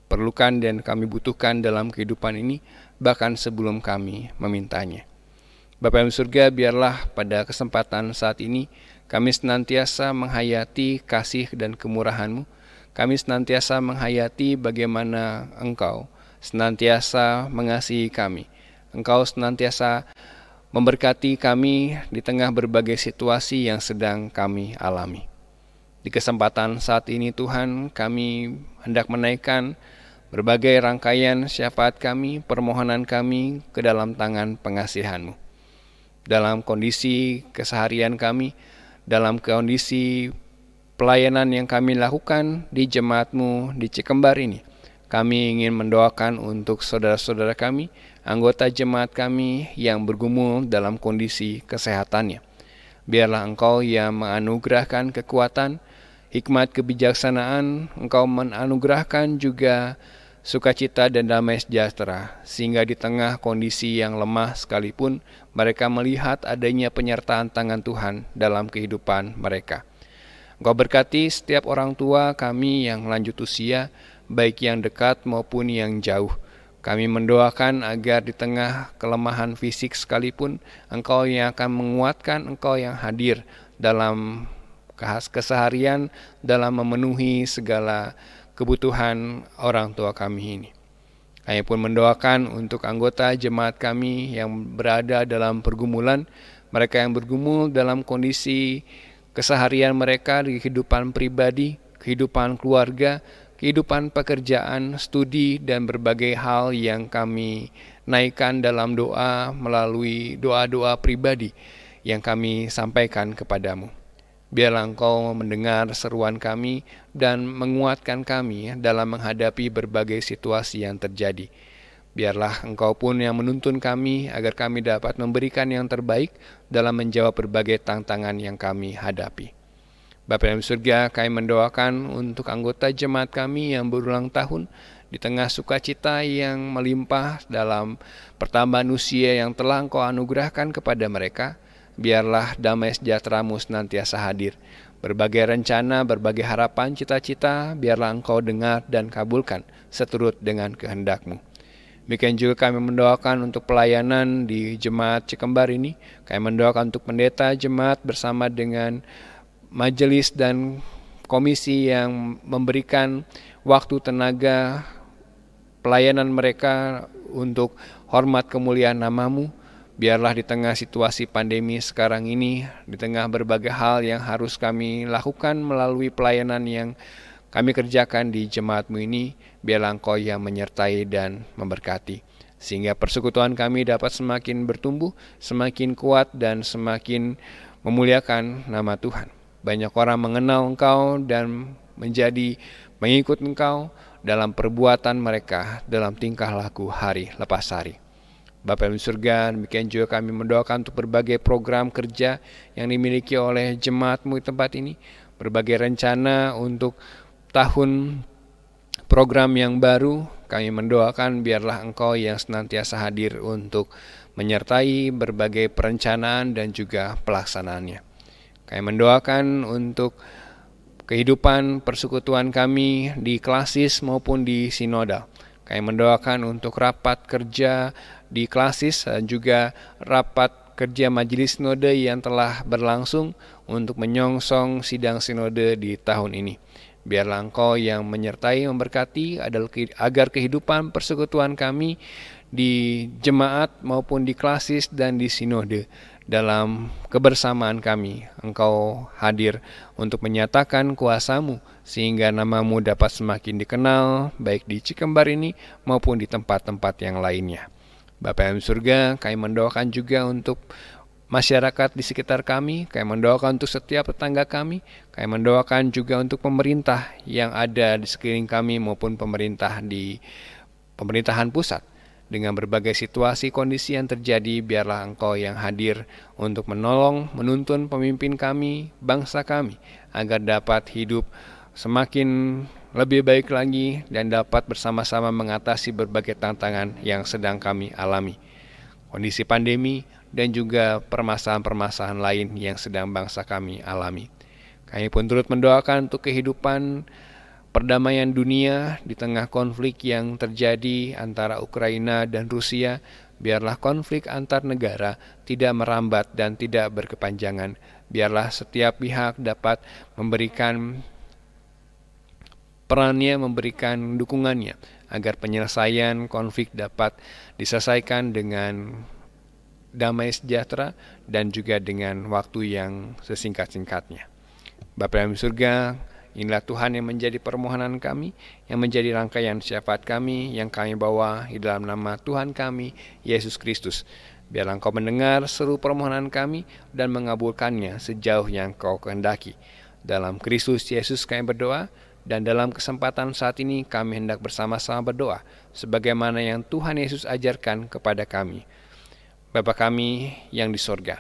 perlukan dan kami butuhkan dalam kehidupan ini, bahkan sebelum kami memintanya. Bapa yang di surga, biarlah pada kesempatan saat ini kami senantiasa menghayati kasih dan kemurahan-Mu. Kami senantiasa menghayati bagaimana Engkau senantiasa mengasihi kami. Engkau senantiasa memberkati kami di tengah berbagai situasi yang sedang kami alami. Di kesempatan saat ini Tuhan, kami hendak menaikkan berbagai rangkaian syafaat kami, permohonan kami ke dalam tangan pengasihan-Mu. Dalam kondisi keseharian kami, dalam kondisi pelayanan yang kami lakukan di jemaat-Mu di Cikembar ini, kami ingin mendoakan untuk saudara-saudara kami, anggota jemaat kami yang bergumul dalam kondisi kesehatannya. Biarlah Engkau yang menganugerahkan kekuatan, hikmat kebijaksanaan, Engkau menganugerahkan juga sukacita dan damai sejahtera, sehingga di tengah kondisi yang lemah sekalipun, mereka melihat adanya penyertaan tangan Tuhan dalam kehidupan mereka. Engkau berkati setiap orang tua kami yang lanjut usia, baik yang dekat maupun yang jauh. Kami mendoakan agar di tengah kelemahan fisik sekalipun, Engkau yang akan menguatkan, Engkau yang hadir dalam keseharian, dalam memenuhi segala kebutuhan orang tua kami ini. Kami pun mendoakan untuk anggota jemaat kami yang berada dalam pergumulan, mereka yang bergumul dalam kondisi keseharian mereka di kehidupan pribadi, kehidupan keluarga, kehidupan pekerjaan, studi, dan berbagai hal yang kami naikkan dalam doa melalui doa-doa pribadi yang kami sampaikan kepadamu. Biarlah Engkau mendengar seruan kami dan menguatkan kami dalam menghadapi berbagai situasi yang terjadi. Biarlah Engkau pun yang menuntun kami agar kami dapat memberikan yang terbaik dalam menjawab berbagai tantangan yang kami hadapi. Bapa dalam surga, kami mendoakan untuk anggota jemaat kami yang berulang tahun di tengah sukacita yang melimpah dalam pertambahan usia yang telah Engkau anugerahkan kepada mereka. Biarlah damai sejahtera-Mu senantiasa hadir. Berbagai rencana, berbagai harapan, cita-cita, biarlah Engkau dengar dan kabulkan seturut dengan kehendak-Mu. Demikian juga kami mendoakan untuk pelayanan di Jemaat Cikembar ini. Kami mendoakan untuk pendeta jemaat bersama dengan majelis dan komisi yang memberikan waktu, tenaga, pelayanan mereka untuk hormat kemuliaan nama-Mu. Biarlah di tengah situasi pandemi sekarang ini, di tengah berbagai hal yang harus kami lakukan melalui pelayanan yang kami kerjakan di jemaat-Mu ini, biarlah Engkau yang menyertai dan memberkati. Sehingga persekutuan kami dapat semakin bertumbuh, semakin kuat, dan semakin memuliakan nama Tuhan. Banyak orang mengenal Engkau dan menjadi mengikut Engkau dalam perbuatan mereka, dalam tingkah laku hari lepas hari. Bapa di surga, demikian juga kami mendoakan untuk berbagai program kerja yang dimiliki oleh jemaat-Mu di tempat ini, berbagai rencana untuk tahun program yang baru. Kami mendoakan biarlah Engkau yang senantiasa hadir untuk menyertai berbagai perencanaan dan juga pelaksanaannya. Kami mendoakan untuk kehidupan persekutuan kami di klasis maupun di sinodal. Kami mendoakan untuk rapat kerja di klasis dan juga rapat kerja majelis sinode yang telah berlangsung untuk menyongsong sidang sinode di tahun ini. Biarlah Engkau yang menyertai, memberkati agar kehidupan persekutuan kami di jemaat maupun di klasis dan di sinode dalam kebersamaan kami. Engkau hadir untuk menyatakan kuasa-Mu sehingga nama-Mu dapat semakin dikenal baik di Cikembar ini maupun di tempat-tempat yang lainnya. Bapa yang di surga, kami mendoakan juga untuk masyarakat di sekitar kami, kami mendoakan untuk setiap tetangga kami mendoakan juga untuk pemerintah yang ada di sekeliling kami maupun pemerintah di pemerintahan pusat. Dengan berbagai situasi kondisi yang terjadi, biarlah Engkau yang hadir untuk menolong, menuntun pemimpin kami, bangsa kami, agar dapat hidup semakin lebih baik lagi dan dapat bersama-sama mengatasi berbagai tantangan yang sedang kami alami. Kondisi pandemi dan juga permasalahan-permasalahan lain yang sedang bangsa kami alami. Kami pun turut mendoakan untuk kehidupan perdamaian dunia di tengah konflik yang terjadi antara Ukraina dan Rusia. Biarlah konflik antar negara tidak merambat dan tidak berkepanjangan. Biarlah setiap pihak dapat memberikan perannya, memberikan dukungannya agar penyelesaian konflik dapat diselesaikan dengan damai sejahtera dan juga dengan waktu yang sesingkat-singkatnya. Bapa yang di surga, inilah Tuhan yang menjadi permohonan kami, yang menjadi rangkaian syafaat kami, yang kami bawa di dalam nama Tuhan kami, Yesus Kristus. Biarlah Engkau mendengar seluruh permohonan kami dan mengabulkannya sejauh yang Engkau kehendaki. Dalam Kristus Yesus kami berdoa, dan dalam kesempatan saat ini kami hendak bersama-sama berdoa, sebagaimana yang Tuhan Yesus ajarkan kepada kami. Bapa kami yang di sorga,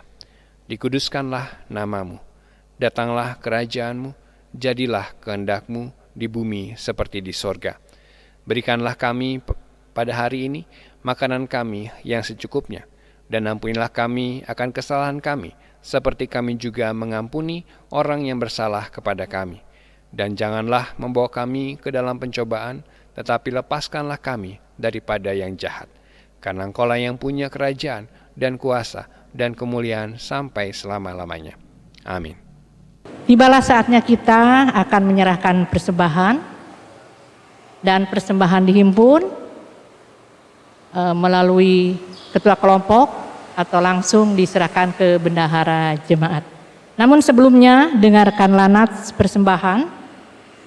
dikuduskanlah nama-Mu, datanglah kerajaan-Mu, jadilah kehendak-Mu di bumi seperti di sorga. Berikanlah kami pada hari ini makanan kami yang secukupnya, dan ampunilah kami akan kesalahan kami, seperti kami juga mengampuni orang yang bersalah kepada kami. Dan janganlah membawa kami ke dalam pencobaan, tetapi lepaskanlah kami daripada yang jahat. Karena Engkaulah yang punya kerajaan dan kuasa dan kemuliaan sampai selama-lamanya. Amin. Tibalah saatnya kita akan menyerahkan persembahan, dan persembahan dihimpun melalui ketua kelompok atau langsung diserahkan ke bendahara jemaat. Namun sebelumnya dengarkanlah nats persembahan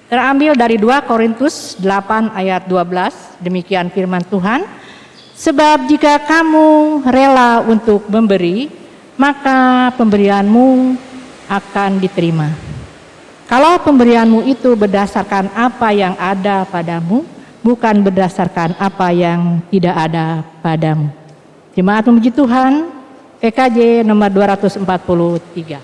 terambil dari 2 Korintus 8 ayat 12. Demikian firman Tuhan. Sebab jika kamu rela untuk memberi, maka pemberianmu akan diterima. Kalau pemberianmu itu berdasarkan apa yang ada padamu, bukan berdasarkan apa yang tidak ada padamu. Jemaat memuji Tuhan, PKJ nomor 243.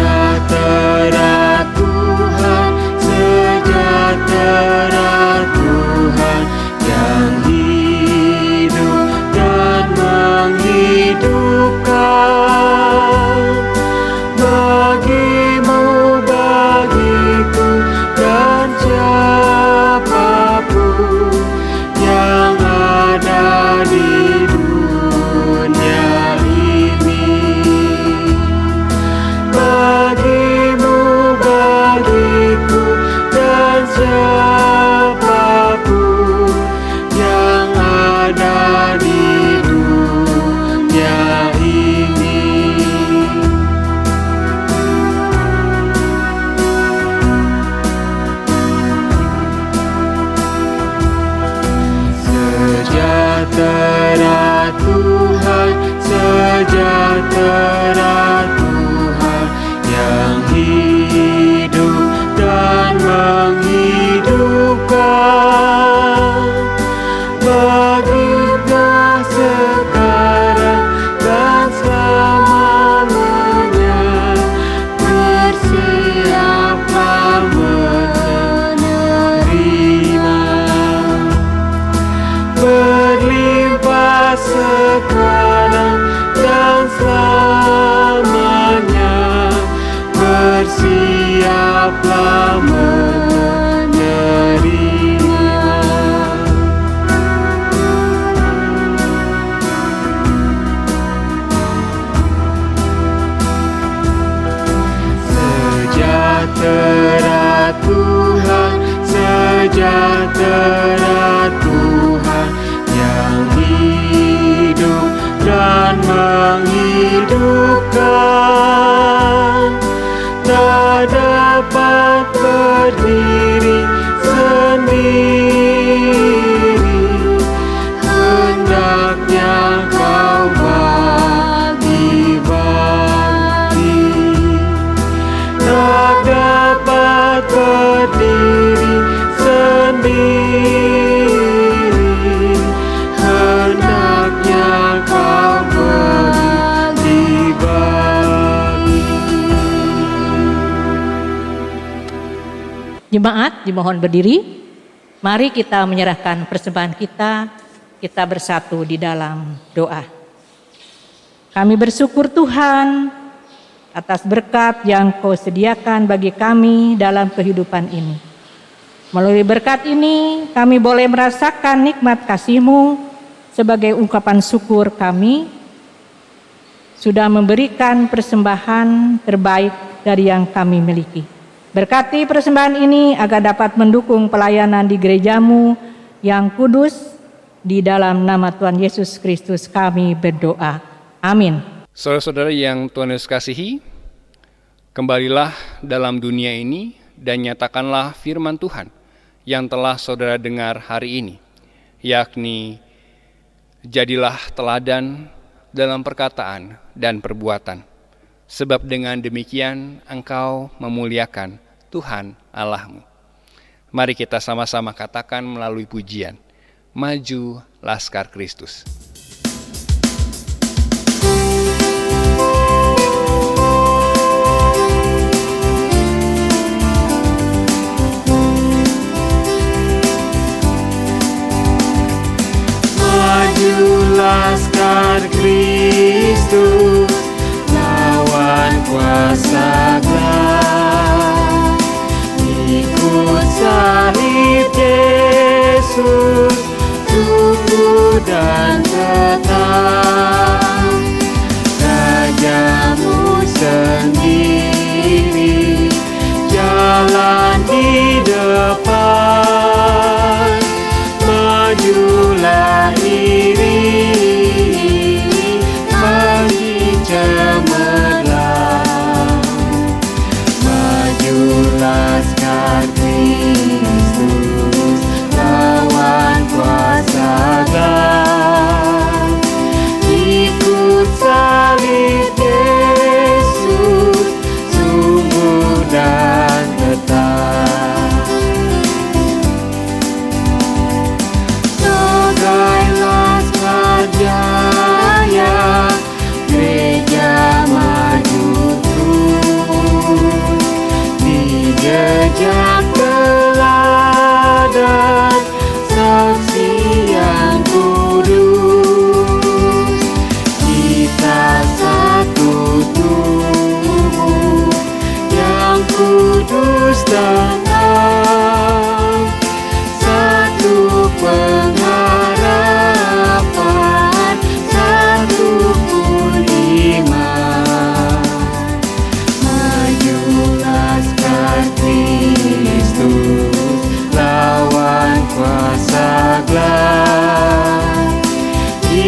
Sejahtera Tuhan, sejahtera Tuhan yang hidup dan menghidupkan. Bagimu, bagiku, dan siapapun yang ada di dunia ini. Bagimu, bagiku, dan siapapun yang ada di dunia ini. Sejahtera Tuhan, sejahtera Tuhan yang hidup dan menghidupkan. Baginya sekarang dan selamanya, bersiaplah menerima. Berlimpah sekarang dan selamanya, bersiaplah menerima. Sejahtera Tuhan, sejahtera Tuhan yang hidup dan menghidupkan. Tak dapat berdiri sendiri, hendaknya kau bagi-bagi. Tak dapat berdiri sendiri, hendaknya kau bagi-bagi. Jemaat dimohon berdiri. Mari kita menyerahkan persembahan kita bersatu di dalam doa. Kami bersyukur Tuhan atas berkat yang Kau sediakan bagi kami dalam kehidupan ini. Melalui berkat ini kami boleh merasakan nikmat kasih-Mu. Sebagai ungkapan syukur kami sudah memberikan persembahan terbaik dari yang kami miliki. Berkati persembahan ini agar dapat mendukung pelayanan di gereja-Mu yang kudus. Di dalam nama Tuhan Yesus Kristus kami berdoa. Amin. Saudara-saudara yang Tuhan Yesus kasihi, kembalilah dalam dunia ini dan nyatakanlah firman Tuhan yang telah saudara dengar hari ini, yakni jadilah teladan dalam perkataan dan perbuatan, sebab dengan demikian engkau memuliakan Tuhan Allahmu. Mari kita sama-sama katakan melalui pujian, Maju Laskar Kristus. Maju Laskar Kristus, lawan kuasa gelap. Ikut salib Yesus, tubuh dan tetap. Rajamu sendiri, jalan di depan. Majulah iringi pagi cemerlang. Maju Laskar Kristus, lawan kuasa gelap.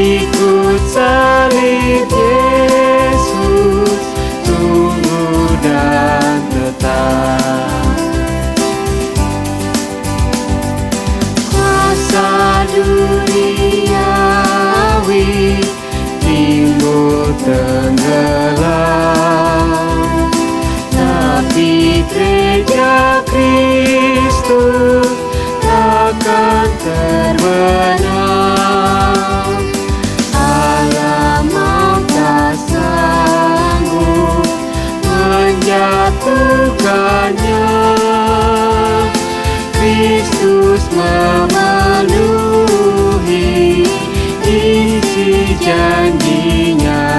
ikut salib Yesus, sungguh dan tetap. Kuasa duniawi timbul tenggelam, tapi gereja Kristus takkan terbenam. Alam tak sanggup menjatuhkannya. Kristus memenuhi isi janjinya.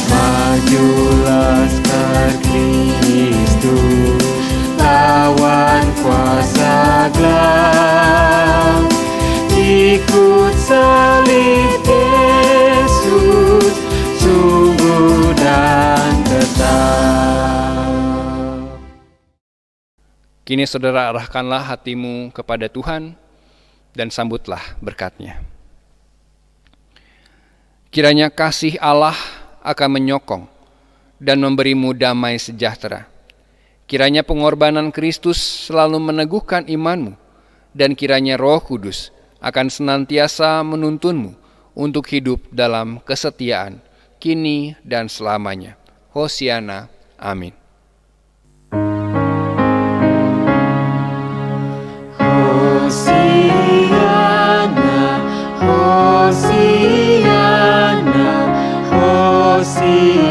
Majulah laskar Kristus, lawan kuasa gelap. Ikut salib Yesus, sungguh dan tetap. Kini saudara arahkanlah hatimu kepada Tuhan dan sambutlah berkat-Nya. Kiranya kasih Allah akan menyokong dan memberimu damai sejahtera. Kiranya pengorbanan Kristus selalu meneguhkan imanmu, dan kiranya Roh Kudus akan senantiasa menuntunmu untuk hidup dalam kesetiaan, kini dan selamanya. Hosiana. Amin. Hosiana, Hosiana, Hosiana.